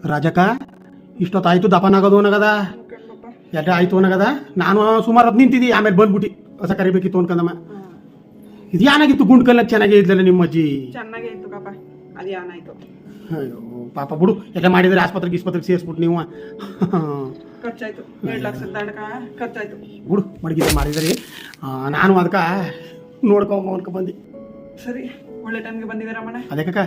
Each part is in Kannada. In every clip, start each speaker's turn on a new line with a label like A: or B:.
A: ರಾಜಕ್ಕ ಇಷ್ಟೊತ್ತಾಯ್ತು ದಪನಾಗೋದು ಅನ್ನಗದ ಎಲ್ಲ ಆಯ್ತು ಅನ್ನಗದ. ನಾನು ಸುಮಾರು ಅದು ನಿಂತಿದ್ದಿ, ಆಮೇಲೆ ಬಂದ್ಬಿಟ್ಟು ಹೊಸ ಕರಿಬೇಕಿತ್ತು ಅನ್ಕಂದಮ್ಮ. ಇದು ಏನಾಗಿತ್ತು ಗುಂಡ್ ಕಲ್ಲ ಚೆನ್ನಾಗೇ ಇದ್ಲಲ್ಲ ನಿಮ್ಮ ಅಜ್ಜಿ?
B: ಚೆನ್ನಾಗೇ ಇತ್ತು ಕಪ್ಪ, ಅದು ಏನಾಯ್ತು?
A: ಅಯ್ಯೋ ಪಾಪ ಬಿಡು, ಎಲ್ಲ ಮಾಡಿದ್ರೆ ಆಸ್ಪತ್ರೆಗೆ ಸೇರಿಸ್ಬಿಟ್ಟು ನೀವು
B: ಖರ್ಚಾಯ್ತು, 2 ಲಕ್ಷ ತನಕ ಖರ್ಚಾಯ್ತು
A: ಬಿಡು. ಮಡಗಿದ ಮಾಡಿದ್ರಿ, ನಾನು ಅದಕ್ಕೆ ನೋಡ್ಕೊಂಡ್ ಬಂದು.
B: ಸರಿ, ಒಳ್ಳೆ ಟೈಮ್ಗೆ ಬಂದಿದೆ ರಮಣ.
A: ಅದೇ ಕಕ್ಕ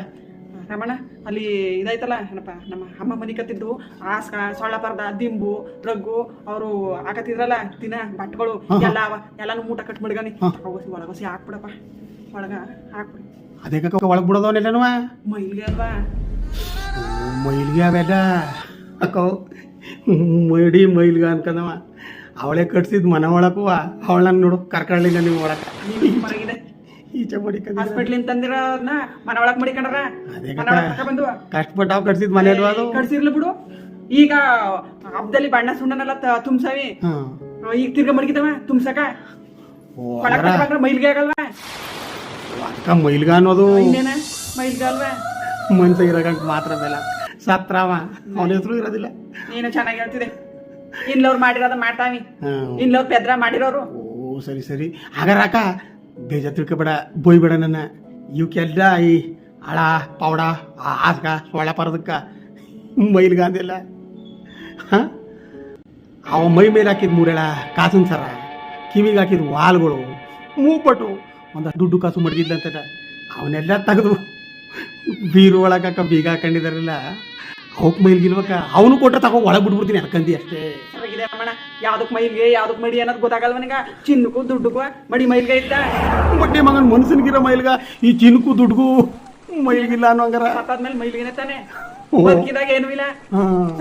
B: ರಮಣ, ಅಲ್ಲಿ ಇದಾಯ್ತಲ್ಲ ಏನಪ್ಪ, ನಮ್ಮ ಅಮ್ಮ ಮನೆ ಕತ್ತಿದ್ದು ಆಸ್ಕ, ಸೊಳ್ಳ ಪರ್ದ, ದಿಂಬು, ರಗ್ಗು ಅವರು ಹಾಕತ್ತಿದ್ರಲ್ಲ ದಿನ ಬಟ್ಟೆಗಳು ಎಲ್ಲಾನು ಮೂಟ ಕಟ್ ಮಡ್ಗಾನಿ ಒಳಗೊಸಿ ಹಾಕ್ಬಿಡಪ್ಪ, ಒಳಗ ಹಾಕ್ಬಿಡಿ.
A: ಅದೇ ಕಕ್ಕ ಒಳಗೆ ಬಿಡೋದವನ್ನೆಲ್ಲನೂ
B: ಮೈಲ್ಗೆ ಅಲ್ವಾ?
A: ಮೈಲ್ಗೆ ಅವೆಲ್ಲ ಅಕ್ಕ ಮೈಲ್ಗ ಅನ್ಕಂದವ. ಅವಳೇ ಕಟ್ಸಿದ್ ಮನೆ ಒಳಕ್ಕೂ ಅವಳನ್ನ ನೋಡು ಕರ್ಕೊಳ್ಳಿಲ್ಲ ನೀವು ಒಳಗೆ.
B: ಹೊರಗಿದೆ
A: ಈಚೆ ಮಡಿಕ
B: ಹಾಸ್ಪಿಟ್ಲಿಂದ ತಂದಿರೋದನ್ನ ಮನೆ ಒಳಗೆ ಮಡಿಕೊಂಡ್ರ ಬಂದು
A: ಕಷ್ಟಪಟ್ಟು ಅವ್ ಕಟ್ಸಿದ್ ಮನೆ ಅಲ್ವಾ ಅದು?
B: ಕಟ್ಸಿರ್ಲಿ ಬಿಡು. ಈಗ ಹಬ್ಬದಲ್ಲಿ ಬಣ್ಣ ಸುಣ್ಣನೆಲ್ಲ ತುಂಬ್ಸವಿ, ಈಗ ತಿರ್ಗ ಮಡಗಿದವ ತುಂಬ್ಸಕ ಮೈಲ್ಗೆ ಆಗಲ್ವಾ?
A: ಅಕ್ಕ ಮೈಲ್ಗ ಅನ್ನೋದು
B: ಇನ್ನೇನ ಮೈಲ್ಗ ಅಲ್ವಾ?
A: ಮನ್ಸ ಇರಗಂಟ ಮಾತ್ರ ಬೇಡ, ಸತ್ರವ ಅವನ ಹೆಸರು ಇರೋದಿಲ್ಲ.
B: ನೀನು ಚೆನ್ನಾಗಿ ಹೇಳ್ತಿದೆ. ಇನ್ಲವ್ರು ಮಾಡಿರೋದ ಮಾಡ್ತಾವಿ, ಇನ್ಲವ್ರು ಪೆದ್ರ ಮಾಡಿರೋರು.
A: ಓ ಸರಿ ಸರಿ, ಹಾಗಾರ ಅಕ್ಕ ಬೇಜಾರು ತಿಳ್ಕೊಬೇಡ, ಬೋಯ್ಬೇಡ ನನ್ನ. ಇವಕ್ಕೆಲ್ಲ ಈ ಹಳ ಪೌಡ ಆಸ್ಕ ಸೊಳ್ಳ ಪರದಕ್ಕ ಮೈಲ್ಗ ಅಂದಿಲ್ಲ. ಹಾಂ, ಅವ ಮೈ ಮೇಲೆ ಹಾಕಿದ 3 ಎಳ ಕಾಸಿನ ಸರ, ಕಿವಿಗೆ ಹಾಕಿದ ವಾಲ್ಗಳು, ಮೂಪಟ್ಟು ಒಂದಷ್ಟು ದುಡ್ಡು ಕಾಸು ಮಡಗಿದ್ದಂತ ಅವನ್ನೆಲ್ಲ ತೆಗೆದು ಬೀರು ಒಳಗಕ್ಕ ಬೀಗ ಹಾಕೊಂಡಿದಾರಲ್ಲ, ಅವಕ್ಕೆ ಮೈಲ್ಗಿಲ್ವಕ್ಕ? ಅವನು ಕೊಟ್ರೆ ತಗೋ ಒಳಗೆ ಬಿಟ್ಬಿಡ್ತೀನಿ ಅನ್ಕಂದಿ ಅಷ್ಟೇ.
B: ಸರಿಗಿದೆ ಅಮ್ಮಣ್ಣ, ಯಾವ್ದಕ್ ಮೈಲ್ಗೆ ಯಾವ್ದಕ್ ಮಡಿ ಅನ್ನೋದು ಗೊತ್ತಾಗಲ್ವನಿಗ. ಚಿನ್ನಕ್ಕೂ ದುಡ್ಡುಗೂ ಮಡಿ ಮೈಲ್ಗೆ ಇದ್ದ
A: ಬಡ್ಡಿ ಮಗನ್ ಮನ್ಸನ್ಗಿರೋ ಮೈಲ್ಗ, ಈ ಚಿನ್ನಕ್ಕೂ ದುಡ್ಗೂ ಮೈಲ್ಗಿಲ್ಲ ಅನ್ನೋ ಹಂಗಾರ.
B: ಸತ್ತಾದ್ಮೇಲೆ ಮೈಲ್ಗೆನೆ ತಾನೆ, ಬದುಕಿದಾಗ ಏನೂ ಇಲ್ಲ,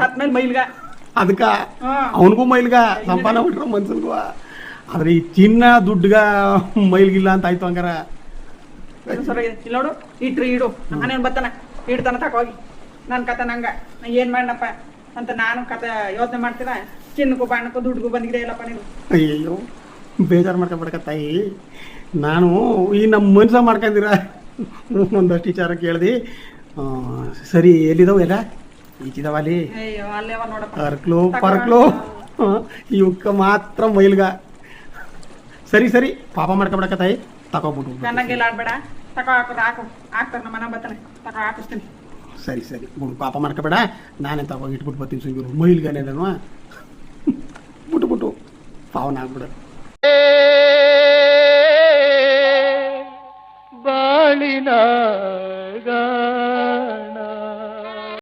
B: ಸತ್ಮೇಲೆ ಮೈಲ್ಗ. ಅದಕ್ಕ
A: ಅವನಿಗೂ ಮೈಲ್ಗ ಸಂಪಾದನೆ ಬಿಟ್ರು ಮನ್ಸನ್ಗೂ. ಆದ್ರೆ ಈ ಚಿನ್ನ ದುಡ್ಡುಗ ಮೈಲ್ಗಿಲ್ಲ ಅಂತ ಆಯ್ತು ಹಂಗಾರ.
B: ಸರಿಯಾಗಿದೆ. ಇಲ್ಲಿ ನೋಡು, ಇಟ್ರಿ ಇಡು, ನಾನೇನು ಬರ್ತಾನ ಇಡ್ತಾನ ತಕೋಗಿ. ನನ್ನ ಕತೆ ನಂಗ ಏನ್ ಮಾಡಪ್ಪ ಅಂತ ನಾನು ಕತೆ ಯೋಚನೆ ಮಾಡ್ತೀರ. ಚಿನ್ನಕ್ಕೂ ಬಾಣಕ್ಕೂ ದುಡ್ಡುಗೂ ಬಂದಿದೆ ಇಲ್ಲಪ್ಪ ನೀನು.
A: ಅಯ್ಯೋ ಬೇಜಾರು ಮಾಡ್ಕೊಬೇಡಕ್ಕ ತಾಯಿ, ನಾನು ಈ ನಮ್ಮ ಮನ್ಸ ಮಾಡ್ಕೊಂಡಿರ ಒಂದಷ್ಟು ವಿಚಾರ ಕೇಳ್ದಿ. ಸರಿ, ಎಲ್ಲಿದಾವ ಎಲ್ಲ? ಈಚಿದಾವ ಅಲ್ಲಿ
B: ಅಯ್ಯೋ ಅಲ್ಲೇವ ನೋಡಪ್ಪ,
A: ಪರ್ಕ್ಲು ಇವಕ್ಕ ಮಾತ್ರ ಮೈಲ್ಗ. ಸರಿ ಸರಿ, ಪಾಪ ಮಾಡ್ಕೊಬೇಡಕ್ಕ ತಾಯಿ, ತಗೋಬಿಟ್ಟು
B: ಚೆನ್ನಾಗೆಲ್ಲ ಆಡ್ಬೇಡ, ತಕೋ ಹಾಕು ಹಾಕ್ತಾರ ನಮ್ಮ ಮನ ಬರ್ತಾನೆ, ತಕೋ ಹಾಕಿಸ್ತೀನಿ.
A: ಸರಿ ಸರಿ ಬಿಡು, ಪಾಪ ಮಾಡ್ಕೊಬೇಡ, ನಾನೇ ತಗೋ ಇಟ್ಬಿಟ್ಟು ಬರ್ತೀನಿ. ಸುಂಗಿರು ಮೈಲ್ಗನೇನೋ ಬಿಟ್ಟು ಪಾವನ ಆಗ್ಬಿಡ.
C: ಬಾಳಿನ